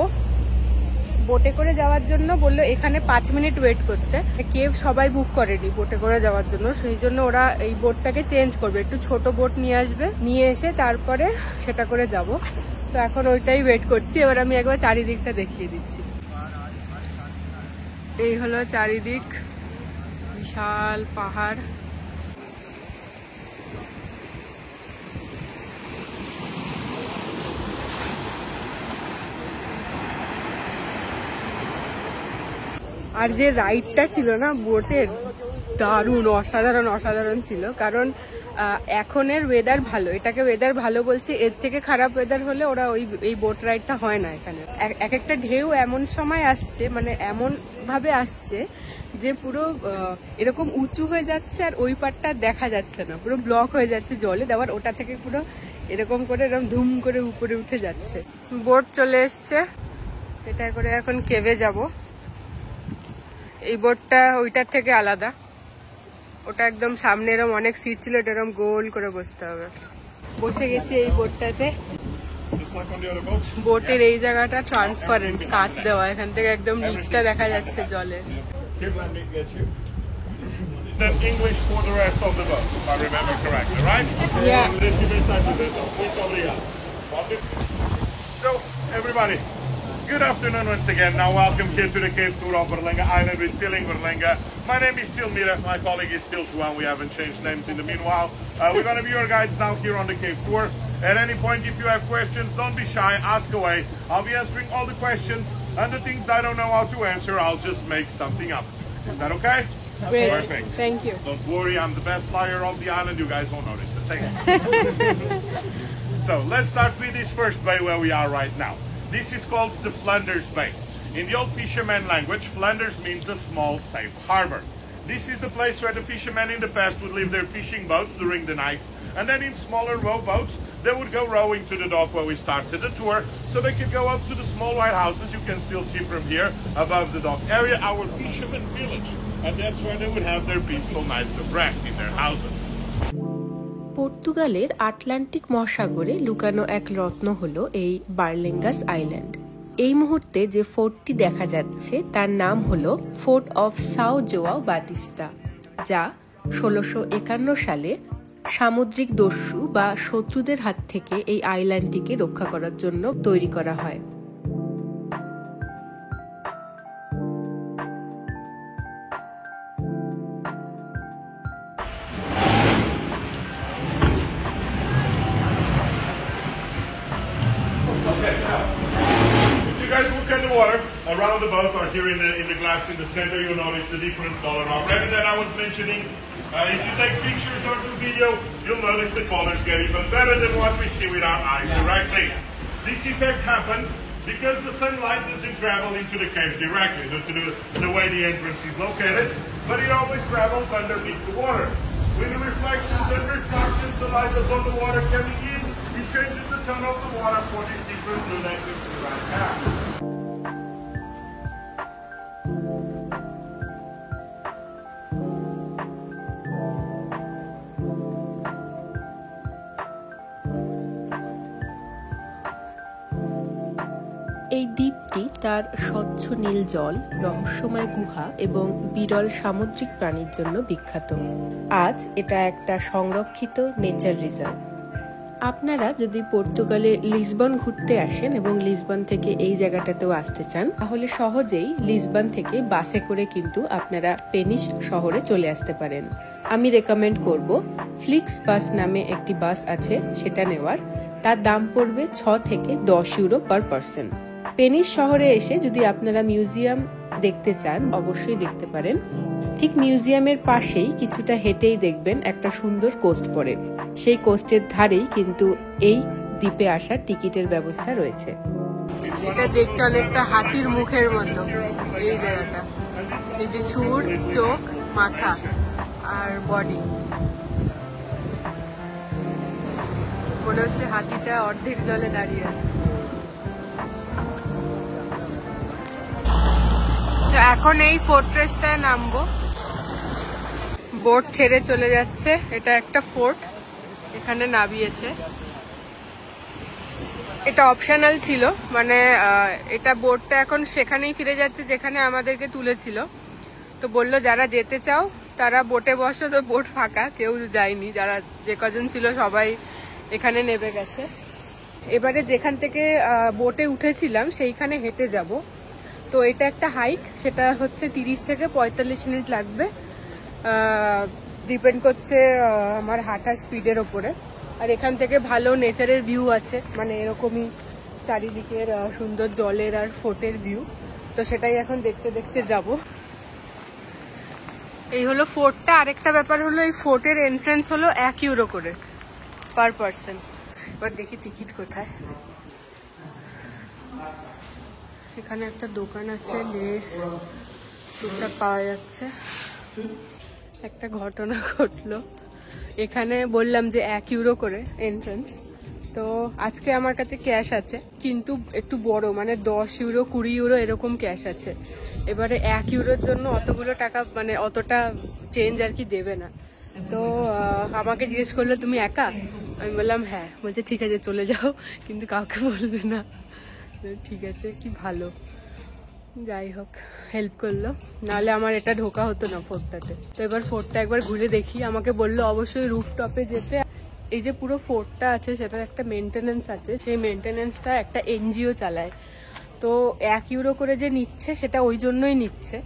Speaker 1: বোটে করে যাওয়ার জন্য বললো এখানে 5 মিনিট ওয়েট করতে। কেভ সবাই বুক করেনি বোটে করে যাওয়ার জন্য, সেই জন্য ওরা এই বোটটাকে চেঞ্জ করবে, একটু ছোট বোট নিয়ে আসবে, নিয়ে এসে তারপরে সেটা করে যাব। তো এখন ওইটাই ওয়েট করছি। এবার আমি একবার চারিদিকটা দেখিয়ে দিচ্ছি। এই হলো চারিদিক, বিশাল পাহাড়। আর যে রাইডটা ছিল না বোটের, দারুণ অসাধারণ ছিল। কারণ এখনের ওয়েদার ভালো, এটাকে ওয়েদার ভালো বলছে। এর থেকে খারাপ ওয়েদার হলে ওরা এই বোট রাইডটা হয় না এখানে। এক একটা ঢেউ এমন সময় আসছে, মানে এমন ভাবে আসছে যে পুরো এরকম উঁচু হয়ে যাচ্ছে আর ওই পাটটা দেখা যাচ্ছে না, পুরো ব্লক হয়ে যাচ্ছে জলে। আবার ওটা থেকে পুরো এরকম করে এরকম ধুম করে উপরে উঠে যাচ্ছে। বোট চলে এসছে, এটা করে এখন কেভে যাব। এই বোটটা ওইটার থেকে আলাদা, ওটা একদম সামনে এরকম অনেক সিট ছিল, এটা এরকম গোল করে বসতে হবে। বসে গেছি এই বোটটাতে। বোটের এই জায়গাটা ট্রান্সপারেন্ট, কাঁচ দেওয়া, এখান থেকে একদম নিচটা দেখা যাচ্ছে জলে।
Speaker 2: The English for the rest of the boat, if I remember correctly, right?
Speaker 1: Yeah.
Speaker 2: So, everybody, good afternoon once again. Now, welcome here to the cave tour of Berlenga Island with Feeling Berlenga. My name is still Mira. My colleague is still Juan. We haven't changed names in the meanwhile. We're going to be your guides now here on the cave tour. At any point, if you have questions, don't be shy. Ask away. I'll be answering all the questions, and the things I don't know how to answer, I'll just make something up. Is that okay?
Speaker 1: Great.
Speaker 2: Perfect.
Speaker 1: Thank you.
Speaker 2: Don't worry, I'm the best liar of the island. You guys won't notice it. Thank you. So let's start with this first bay where we are right now. This is called the Flanders Bay. In the old fisherman language, Flanders means a small, safe harbor. This is the place where the fishermen in the past would leave their fishing boats during the night, and then in smaller rowboats, they would go rowing to the dock where we started the tour, so they could go up to the small white houses you can still see from here above the dock area, our fisherman village. And that's where they would have their peaceful nights of rest in their houses.
Speaker 1: পর্তুগালের আটলান্টিক মহাসাগরে লুকানো এক রত্ন হলো এই বার্লেঙ্গাস আইল্যান্ড। এই মুহূর্তে যে ফোর্টটি দেখা যাচ্ছে তার নাম হলো Fort of Sao Joao Batista, যা 1651 সালে সামুদ্রিক দস্যু বা শত্রুদের হাত থেকে এই আইল্যান্ডটিকে রক্ষা করার জন্য তৈরি করা হয়।
Speaker 2: Water around the boat or here in the glass in the center, you'll notice the different color already that I was mentioning. If you take pictures or do video, you'll notice the colors get even better than what we see with our eyes directly. This effect happens because the sunlight doesn't travel into the cave directly due to the way the entrance is located, but it always travels underneath the water. With the reflections and refractions, the light is on the water coming in, it changes the tone of the water for these different blue that you see right now.
Speaker 1: এই দ্বীপটি তার স্বচ্ছ নীল জল, রহস্যময় গুহা এবং বিরল সামুদ্রিক প্রাণীর জন্য বিখ্যাত। আজ এটা একটা সংরক্ষিত নেচার রিজার্ভ। আপনারা যদি পর্তুগালে লিসবন ঘুরতে আসেন এবং লিসবন থেকে এই জায়গাটাতেও আসতে চান, তাহলে সহজেই লিসবন থেকে বাসে করে কিন্তু আপনারা পেনিশ শহরে চলে আসতে পারেন। আমি রেকমেন্ড করব ফ্লিক্স বাস নামে একটি বাস আছে, সেটা নেওয়ার। তার দাম পড়বে 6 থেকে 10 ইউরো পার পারসন। পেনিশ শহরে এসে যদি আপনারা মিউজিয়াম দেখতে চান, অবশ্যই দেখতে পারেন। ঠিক মিউজিয়ামের পাশেই কিছুটা হেঁটেই দেখবেন একটা সুন্দর কোস্ট পড়ে। সেই কোস্টের ধারেই কিন্তু এই দ্বীপে আসার টিকিটের ব্যবস্থা রয়েছে। এটা দেখতে অনেকটা হাতির মুখের মতো এই জায়গাটা, এই যে সুর, চোখ, মাথা আর বডি, মনে হচ্ছে হাতিটা অর্ধেক জলে দাঁড়িয়ে আছে। তো এখন এই ফোর্ট্রেসটায় নামবো। বোট ছেড়ে চলে যাচ্ছে, এটা একটা ফোর্ট, এখানে নামিয়েছে। এটা অপশনাল ছিল, মানে এটা বোটটা এখন সেখানেই ফিরে যাচ্ছে যেখানে আমাদেরকে তুলেছিল। তো বললো যারা যেতে চাও তারা বোটে বসো, তো বোট ফাঁকা, কেউ যায়নি। যারা যে কজন ছিল সবাই এখানে নেমে গেছে। এবারে যেখান থেকে বোটে উঠেছিলাম সেইখানে হেঁটে যাব। তো এটা একটা হাইক, সেটা হচ্ছে 30 থেকে 45 মিনিট লাগবে, ডিপেন্ড করছে আমার হাঁটার স্পিডের ওপরে। আর এখান থেকে ভালো নেচারের ভিউ আছে, মানে এরকমই চারিদিকের সুন্দর জলের আর ফোর্টের ভিউ। তো সেটাই এখন দেখতে দেখতে যাব। এই হলো ফোর্টটা। আরেকটা ব্যাপার হলো এই ফোর্টের এন্ট্রান্স হলো 1 ইউরো করে পার পার্সন। এবার দেখি টিকিট কোথায়। এখানে একটা দোকান আছে, লেস টুকটাক পাওয়া যাচ্ছে। একটা ঘটনা ঘটলো, এখানে বললাম যে 1 ইউরো করে এন্ট্রান্স, তো আজকে আমার কাছে ক্যাশ আছে কিন্তু একটু বড়, মানে 10 ইউরো 20 ইউরো এরকম ক্যাশ আছে। এবারে 1 ইউরোর জন্য অতগুলো টাকা, মানে অতটা চেঞ্জ আর কি দেবে না। তো আমাকে জিজ্ঞেস করলো তুমি একা? আমি বললাম হ্যাঁ। বলছে ঠিক আছে চলে যাও, কিন্তু কাউকে বলবে না। ঠিক আছে, কি ভালো, যাই হোক হেল্প করলো, নাহলে আমার এটা ঢোকা হতো না ফোর্টটাতে। তো এবার ফোর্টটা একবার ঘুরে দেখি। আমাকে বললো অবশ্যই রুফটপে যেতে। এই যে পুরো ফোর্টটা আছে সেটার একটা মেনটেনেন্স আছে, সেই মেনটেনেন্সটা একটা এনজিও চালায়। তো 1 ইউরো করে যে নিচ্ছে সেটা ওই জন্যই নিচ্ছে,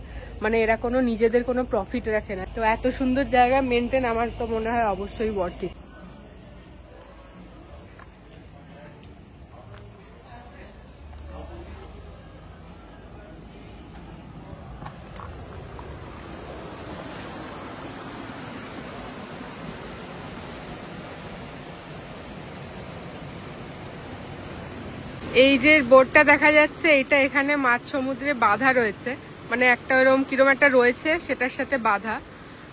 Speaker 1: মানে এরা কোনো নিজেদের কোনো প্রফিট রাখে না। তো এত সুন্দর জায়গা মেনটেন, আমার তো মনে হয় অবশ্যই ওয়ার্থ ইট। এই যে বোর্ডটা দেখা যাচ্ছে, এটা এখানে মাঝ সমুদ্রে বাঁধা রয়েছে, মানে একটা ওরকম কিরম একটা রয়েছে সেটার সাথে বাঁধা।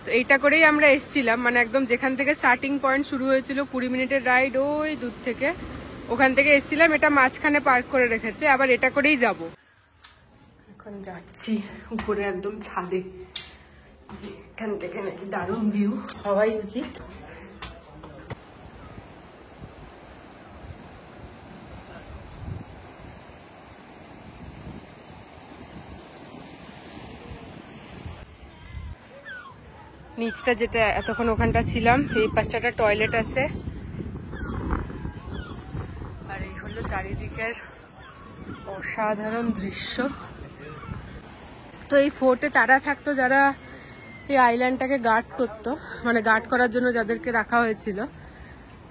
Speaker 1: তো এইটা করেই আমরা এসছিলাম, মানে একদম যেখান থেকে স্টার্টিং পয়েন্ট শুরু হয়েছিল 20 মিনিটের রাইড, ওই দূর থেকে ওখান থেকে এসছিলাম। এটা মাঝখানে পার্ক করে রেখেছে, আবার এটা করেই যাব। এখন যাচ্ছি উপরে একদম ছাদে, এখান থেকে নাকি দারুণ ভিউ, হওয়াই উচিত। নিচটা যেটা এতক্ষণ ওখানটা ছিলাম, এই পাশটা একটা টয়লেট আছে, আর এই হলো চারিদিকের অসাধারণ দৃশ্য। তো এই ফোর্টে তারা থাকতো যারা এই আইল্যান্ডটাকে গার্ড করতো, মানে গার্ড করার জন্য যাদেরকে রাখা হয়েছিল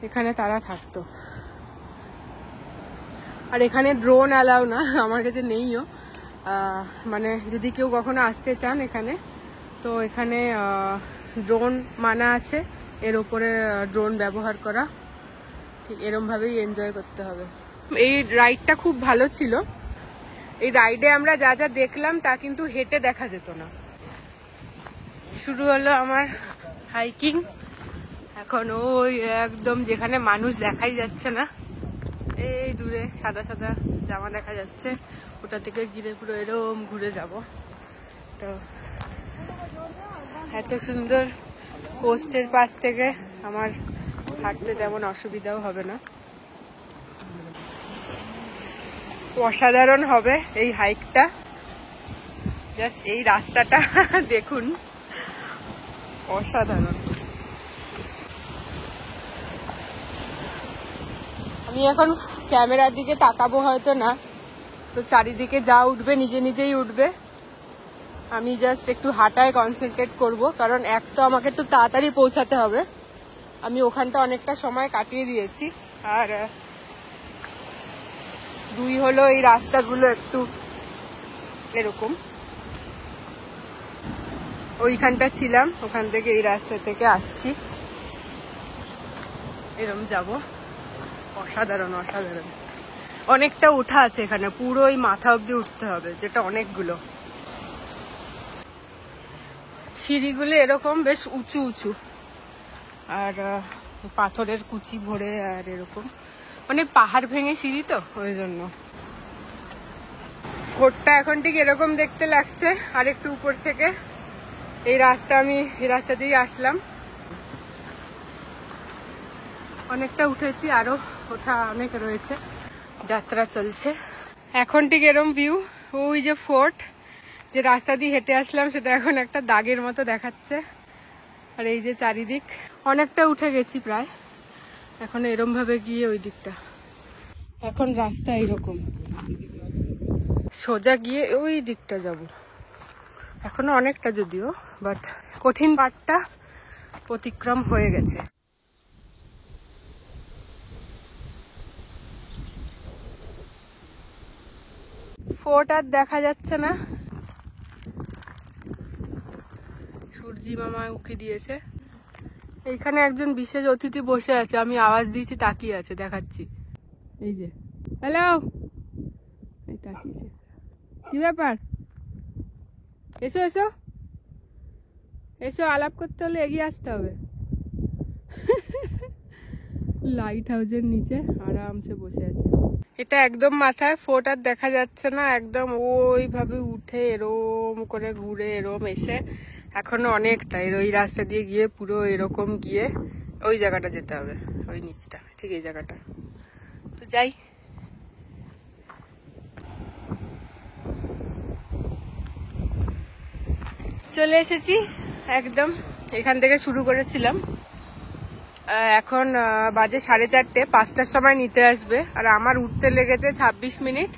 Speaker 1: এখানে তারা থাকতো। আর এখানে ড্রোন অ্যালাউ না, আমার কাছে নেইও, মানে যদি কেউ কখনো আসতে চান এখানে, তো এখানে ড্রোন মানা আছে, এর উপরে ড্রোন ব্যবহার করা, ঠিক এরমভাবেই এনজয় করতে হবে। এই রাইডটা খুব ভালো ছিল। এই রাইডে আমরা যা যা দেখলাম তা কিন্তু হেঁটে দেখা যেত না। শুরু হলো আমার হাইকিং। এখন ওই একদম যেখানে মানুষ দেখাই যাচ্ছে না, এই দূরে সাদা সাদা জামা দেখা যাচ্ছে, ওটা থেকে গিয়ে পুরো এরম ঘুরে যাব। তো এত সুন্দর পোস্টের পাশ থেকে আমার হাঁটতে তেমন অসুবিধাও হবে না, অসাধারণ হবে এই হাইকটা। জাস্ট এই রাস্তাটা দেখুন, অসাধারণ। আমি এখন ক্যামেরার দিকে তাকাবো হয়তো না, তো চারিদিকে যা উঠবে নিজে নিজেই উঠবে। আমি জাস্ট একটু হাঁটায় কনসেন্ট্রেট করব, কারণ এক তো আমাকে একটু তাড়াতাড়ি পৌঁছাতে হবে, আমি ওখানটা অনেকটা সময় কাটিয়ে দিয়েছি। আর 2 হলো এই রাস্তাগুলো একটু এরকম, ওইখানটা ছিলাম, ওখান থেকে এই রাস্তা থেকে আসছি, এরম যাব। অসাধারণ অসাধারণ, অনেকটা উঠা আছে এখানে, পুরো ওই মাথা অব্দি উঠতে হবে, যেটা অনেকগুলো। সিঁড়িগুলো এরকম বেশ উঁচু উঁচু, আর পাথরের কুচি ভরে, আর এরকম মানে পাহাড় ভেঙে সিঁড়ি, তো ওই জন্য। ফোর্টটা এখন ঠিক এরকম দেখতে লাগছে। আর একটু উপর থেকে এই রাস্তা দিয়ে আসলাম, অনেকটা উঠেছি, আরো ওঠা অনেক রয়েছে, যাত্রা চলছে। এখন ঠিক এরম ভিউ, ওই যে ফোর্ট, যে রাস্তা দিয়ে হেঁটে আসলাম সেটা এখন একটা দাগের মতো দেখাচ্ছে। আর এই যে চারিদিক, অনেকটা উঠে গেছি প্রায়, এখন এরম ভাবে গিয়ে ওই দিকটা, এখন রাস্তা এইরকম সোজা গিয়ে ওই দিকটা যাব। এখনো অনেকটা যদিও, বাট কঠিন পার্টটা অতিক্রম হয়ে গেছে। ফোর্ট আর দেখা যাচ্ছে না, সূর্য জিমামা উকি দিয়েছে। এইখানে একজন বিশেষ অতিথি বসে আছে, আমি আওয়াজ দিয়েছি তাকিয়ে আছে, দেখাচ্ছি। এই যে হ্যালো, এই তাকিয়েছে। কি ব্যাপার? এসো এসো এসো, আলাপ করতে হলে এগিয়ে আসতে হবে। লাইট হাউসের নিচে আরামসে বসে আছে। এটা একদম মাথায় ফোর্ট আর দেখা যাচ্ছে না, একদম ওইভাবে উঠে এরম করে ঘুরে এরম এসে এখনো অনেকটা ওই রাস্তা দিয়ে গিয়ে পুরো এরকম গিয়ে ওই জায়গাটা যেতে হবে, ওই নিচটা, ঠিক এই জায়গাটা। তো যাই। চলে এসেছি একদম, এখান থেকে শুরু করেছিলাম। এখন বাজে 4:30, 5টার সময় নিতে আসবে। আর আমার উঠতে লেগেছে 26 মিনিট।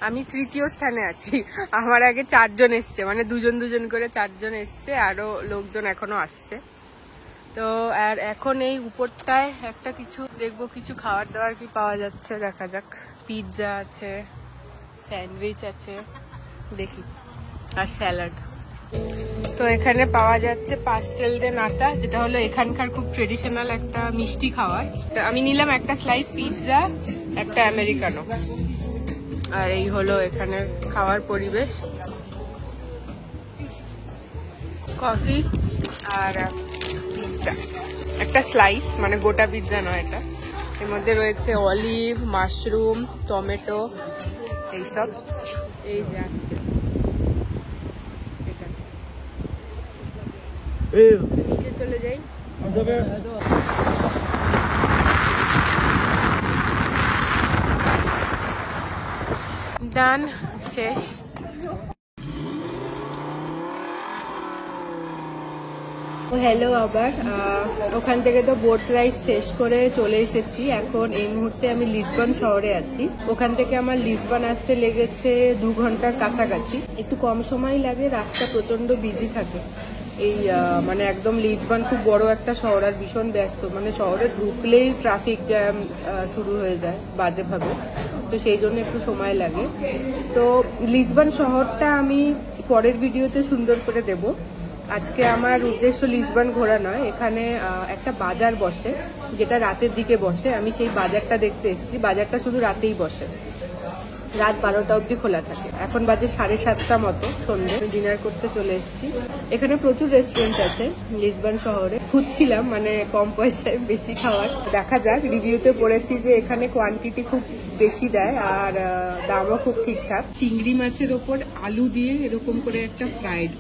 Speaker 1: আমি তৃতীয় স্থানে আছি। আমার আগে 4 জন এসছে, মানে 2 জন করে 4 জন এসছে, আরো লোকজন এখনো আসছে। তো আর এখন এই উপরটায় একটা কিছু দেখবো, কিছু খাবার দাবার কি পাওয়া যাচ্ছে, দেখা যাক। পিৎজা আছে, স্যান্ডউইচ আছে, দেখি, আর স্যালাড। তো এখানে পাওয়া যাচ্ছে পাস্টেল দে নাটা, যেটা হলো এখানকার খুব ট্রেডিশনাল একটা মিষ্টি খাবার। আমি নিলাম একটা স্লাইস পিৎজা, একটা আমেরিকানো। আর এই হলো এখানে খাওয়ার পরিবেশ, কফি আর পিৎজা, একটা স্লাইস, মানে গোটা পিৎজা নয় এটা। এর মধ্যে রয়েছে অলিভ, মাশরুম, টমেটো, এইসব। এই যে আসছে, নিচে চলে যাই। ডান, শেষ। হ্যালো, আবার ওখান থেকে তো বোট রাইড শেষ করে চলে এসেছি। এখন এই মুহূর্তে আমি লিসবন শহরে আছি। ওখান থেকে আমার লিসবন আসতে লেগেছে 2 ঘন্টার কাছাকাছি। একটু কম সময় লাগে, রাস্তা প্রচন্ড বিজি থাকে। এই মানে একদম লিসবন খুব বড় একটা শহর আর ভীষণ ব্যস্ত, মানে শহরে ঢুকলেই ট্রাফিক জ্যাম শুরু হয়ে যায় বাজেভাবে, তো সেই জন্য একটু সময় লাগে। তো লিসবন শহরটা আমি পরের ভিডিওতে সুন্দর করে দেব। আজকে আমার উদ্দেশ্য লিসবন ঘোরা নয়, এখানে একটা বাজার বসে, যেটা রাতের দিকে বসে। আমি সেই বাজারটা দেখতে এসেছি। বাজারটা শুধু রাতেই বসে, রাত 12টা অবধি খোলা থাকে। এখন বাজে 7:30 মতো সন্ধ্যে, ডিনার করতে চলে এসেছি। এখানে প্রচুর রেস্টুরেন্ট আছে লিসবন শহরে। খুঁজছিলাম মানে কম পয়সায় বেশি খাওয়ার, দেখা যাক। রিভিউতে পড়েছি যে এখানে কোয়ান্টিটি খুব বেশি দেয় আর দামও খুব ঠিকঠাক। চিংড়ি মাছের ওপর আলু দিয়ে এরকম করে একটা ফ্রাইড,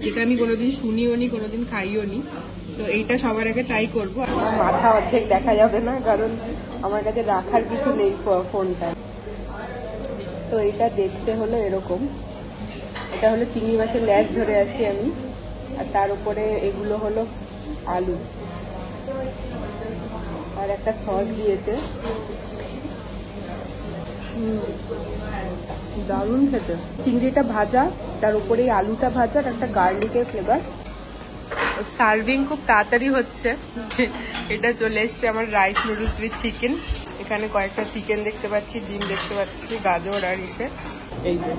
Speaker 1: যেটা আমি কোনোদিন শুনিও নি, কোনোদিন খাইও নি। তো এইটা সবার আগে ট্রাই করবো। আমার মাথা অর্ধেক দেখা যাবে না, কারণ আমার কাছে রাখার কিছু নেই ফোনটা। তো এটা দেখতে হলো এরকম, এটা হলো চিংড়ি মাছের ল্যাজ ধরে আছি আমি, আর তার উপরে এগুলো হলো আলু, আর একটা সস দিয়েছে। দারুণ খেতে। চিংড়িটা ভাজা, তার উপরে আলুটা ভাজা, আর একটা গার্লিকের ফ্লেভার। সার্ভিং খুব তাড়াতাড়ি হচ্ছে। এটা চলে এসছে আমার রাইস নুডলস উইথ চিকেন। এখানে কয়েকটা চিকেন দেখতে পাচ্ছি, ডিম দেখতে পাচ্ছি, গাজর আর ইসে। এই যে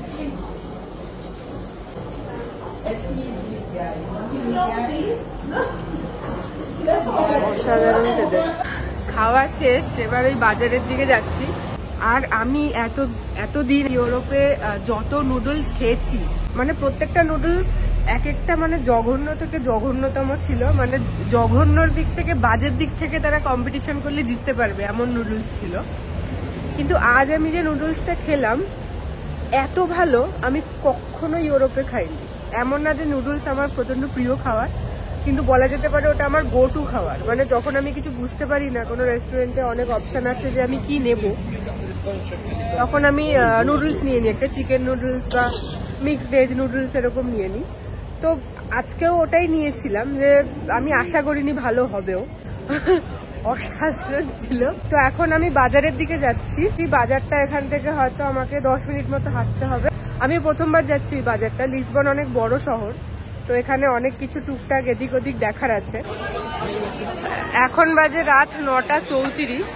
Speaker 1: অসাধারণ খেতে। খাওয়া শেষ, এবার ওই বাজারের দিকে যাচ্ছি। আর আমি এতদিন ইউরোপে যত নুডলস খেয়েছি, মানে প্রত্যেকটা নুডলস এক একটা মানে জঘন্য থেকে জঘন্যতম ছিল। মানে জঘন্যর দিক থেকে, বাজের দিক থেকে তারা কম্পিটিশন করলে জিততে পারবে এমন নুডলস ছিল। কিন্তু আজ আমি যে নুডলসটা খেলাম এত ভালো আমি কখনো ইউরোপে খাইনি। এমন না যে নুডলস আমার প্রচন্ড প্রিয় খাবার, কিন্তু বলা যেতে পারে ওটা আমার গো টু খাবার। মানে যখন আমি কিছু বুঝতে পারি না, কোনো রেস্টুরেন্টে অনেক অপশন আছে যে আমি কি নেব, তখন আমি নুডলস নিয়ে নিই, একটা চিকেন নুডলস বা মিক্সড ভেজ নুডলস এরকম নিয়ে নিই। তো আজকেও ওটাই নিয়েছিলাম, যে আমি আশা করিনি ভালো হবেও। অসাধারণ ছিল। তো এখন আমি বাজারের দিকে যাচ্ছি। এই বাজারটা এখান থেকে হয়তো আমাকে 10 মিনিট মতো হাঁটতে হবে। আমি প্রথমবার যাচ্ছি এই বাজারটা। লিসবন অনেক বড় শহর, তো এখানে অনেক কিছু টুকটাক এদিক ওদিক দেখার আছে। এখন বাজে রাত 9:34।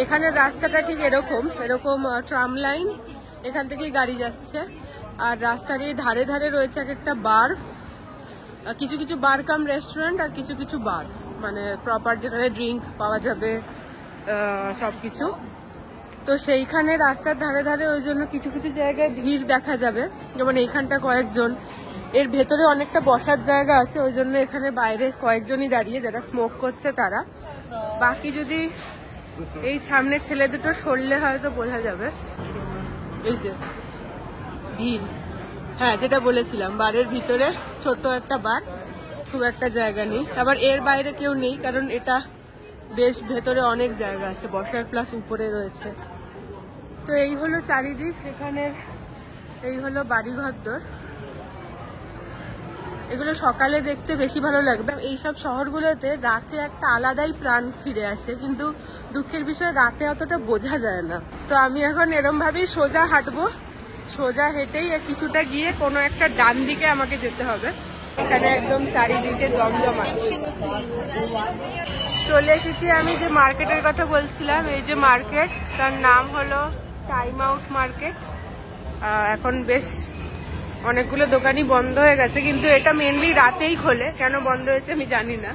Speaker 1: এখানে রাস্তাটা ঠিক এরকম ট্রাম লাইন, এখান থেকেই গাড়ি যাচ্ছে। আর রাস্তার এই ধারে ধারে রয়েছে এক একটা বার। কিছু কিছু বার কাম রেস্টুরেন্ট আর কিছু কিছু বার, মানে প্রপার যেখানে ড্রিঙ্ক পাওয়া যাবে সবকিছু। তো সেইখানে রাস্তার ধারে ধারে ওই জন্য কিছু কিছু জায়গায় ভিড় দেখা যাবে, যেমন এইখানটা কয়েকজন, এর ভেতরে অনেকটা বসার জায়গা আছে, ওই জন্য এখানে বাইরে কয়েকজনই দাঁড়িয়ে যারা স্মোক করছে তারা। বাকি যদি এই সামনের ছেলে দুটো সরলে হয়তো বোঝা যাবে। এই যে ভিড়, হ্যাঁ যেটা বলেছিলাম, বারের ভিতরে ছোট একটা বার, খুব একটা জায়গা নেই। আবার এর বাইরে কেউ নেই, কারণ এটা বেশ ভেতরে অনেক জায়গা আছে বসার, প্লাস উপরে রয়েছে। তো এই হলো চারিদিক এখানের, এই হলো বাড়িঘরদর। এগুলো সকালে দেখতে বেশি ভালো লাগবে। এইসব শহরগুলোতে রাতে একটা আলাদাই প্রাণ ফিরে আসে, কিন্তু দুঃখের বিষয় রাতে অতটা বোঝা যায় না। তো আমি এখন এরম ভাবেই সোজা হাঁটবো, সোজা হেঁটেই কিছুটা গিয়ে কোনো একটা ডান দিকে আমাকে যেতে হবে। এখানে একদম চারিদিকে জমজমাট। চলে এসেছি আমি যে মার্কেটের কথা বলছিলাম, এই যে মার্কেট, তার নাম হলো টাইম আউট মার্কেট। এখন বেশ অনেকগুলো দোকানই বন্ধ হয়ে গেছে, কিন্তু এটা মেনলি রাতেই খোলে, কেন বন্ধ হয়েছে আমি জানি না।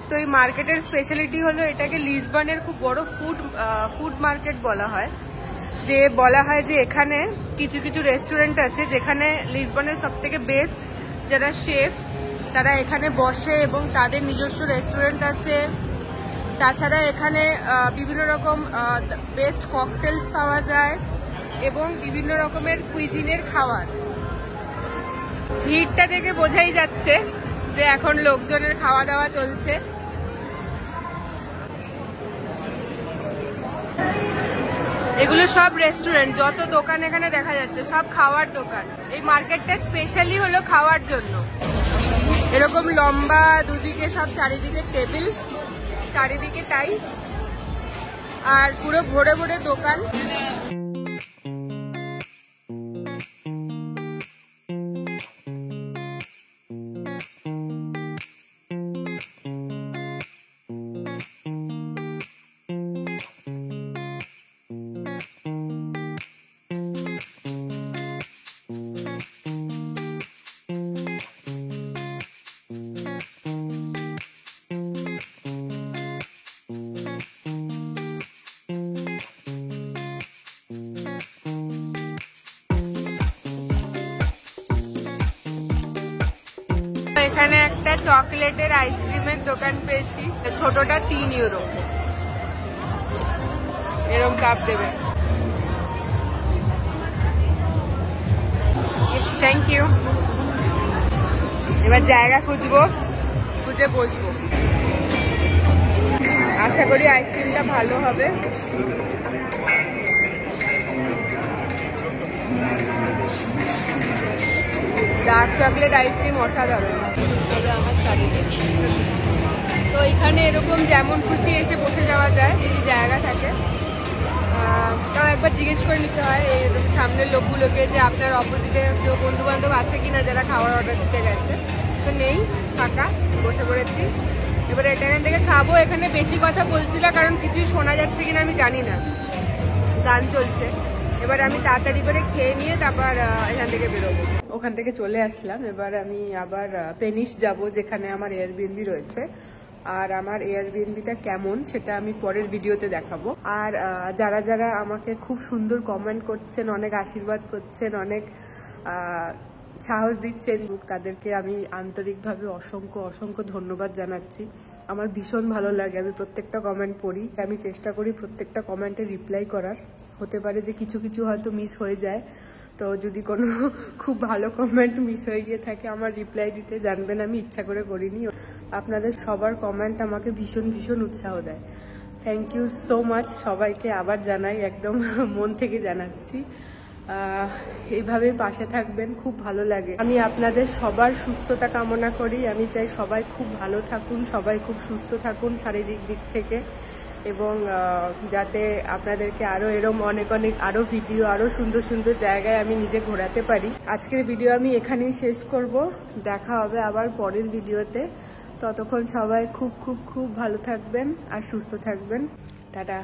Speaker 1: তো এই মার্কেটের স্পেশালিটি হলো এটাকে লিসবনের খুব বড় ফুড মার্কেট বলা হয়। যে বলা হয় যে এখানে কিছু কিছু রেস্টুরেন্ট আছে যেখানে লিসবনের সব থেকে বেস্ট যারা শেফ তারা এখানে বসে এবং তাদের নিজস্ব রেস্টুরেন্ট আছে। তাছাড়া এখানে বিভিন্ন রকম বেস্ট ককটেলস পাওয়া যায় এবং বিভিন্ন রকমের কুইজিনের খাবার। ভিড়টা দেখে বোঝাই যাচ্ছে যে এখন লোকজনের খাওয়া দাওয়া চলছে। এগুলো সব রেস্টুরেন্ট, যত দোকান এখানে দেখা যাচ্ছে সব খাওয়ার দোকান। এই মার্কেটটা স্পেশালি হলো খাওয়ার জন্য। এরকম লম্বা দুদিকে সব চারিদিকে টেবিল, চারিদিকে তাই, আর পুরো ভরে ভরে দোকান। এখানে একটা চকলেটের আইসক্রিমের দোকান পেয়েছি, ছোটটা 3 ইউরো। এরকম কাপ দেবে। Thank you. এবার জায়গা খুঁজবো, খুঁজে বসবো। আশা করি আইসক্রিমটা ভালো হবে। ডার্ক চকলেট আইসক্রিম অসাধারণ। আমার চারিদিক তো এখানে এরকম যেমন খুশি এসে বসে যাওয়া যায়, যদি জায়গা থাকে। তাও একবার জিজ্ঞেস করে নিতে হয় এরকম সামনের লোকগুলোকে যে আপনার অপোজিটে কেউ বন্ধু বান্ধব আছে কিনা যারা খাবার অর্ডার দিতে গেছে। তো নেই, ফাঁকা, বসে পড়েছি। এবার এখান থেকে খাবো। এখানে বেশি কথা বলছি না, কারণ কিছুই শোনা যাচ্ছে কিনা আমি জানি না, গান চলছে। এবার আমি তাড়াতাড়ি করে খেয়ে নিয়ে তারপর এখান থেকে বেরোবো। ওখান থেকে চলে আসলাম। এবার আমি আবার পেনিস যাব, যেখানে আমার এয়ারবিএনবি রয়েছে। আর আমার এয়ারবিএনবিটা কেমন সেটা আমি পরের ভিডিওতে দেখাবো। আর যারা যারা আমাকে খুব সুন্দর কমেন্ট করছেন, অনেক আশীর্বাদ করছেন, অনেক সাহস দিচ্ছেন, তাদেরকে আমি আন্তরিকভাবে অসংখ্য অসংখ্য ধন্যবাদ জানাচ্ছি। আমার ভীষণ ভালো লাগে, আমি প্রত্যেকটা কমেন্ট পড়ি। আমি চেষ্টা করি প্রত্যেকটা কমেন্টে রিপ্লাই করার। হতে পারে যে কিছু কিছু হয়তো মিস হয়ে যায়, তো যদি কোনো খুব ভালো কমেন্ট মিস হয়ে গিয়ে থাকে আমার রিপ্লাই দিতে জানবেন আমি ইচ্ছা করে করিনি। আপনাদের সবার কমেন্ট আমাকে ভীষণ ভীষণ উৎসাহ দেয়। থ্যাংক ইউ সো মাচ সবাইকে আবার জানাই, একদম মন থেকে জানাচ্ছি। এইভাবে পাশে থাকবেন, খুব ভালো লাগে। আমি আপনাদের সবার সুস্থতা কামনা করি। আমি চাই সবাই খুব ভালো থাকুন, সবাই খুব সুস্থ থাকুন শারীরিক দিক থেকে, এবং যাতে আপনাদেরকে আরো এরকম অনেক অনেক আরো ভিডিও, আরো সুন্দর সুন্দর জায়গায় আমি নিজে ঘোরাতে পারি। আজকের ভিডিও আমি এখানেই শেষ করব। দেখা হবে আবার পরের ভিডিওতে। ততক্ষণ সবাই খুব খুব খুব ভালো থাকবেন আর সুস্থ থাকবেন। টাটা।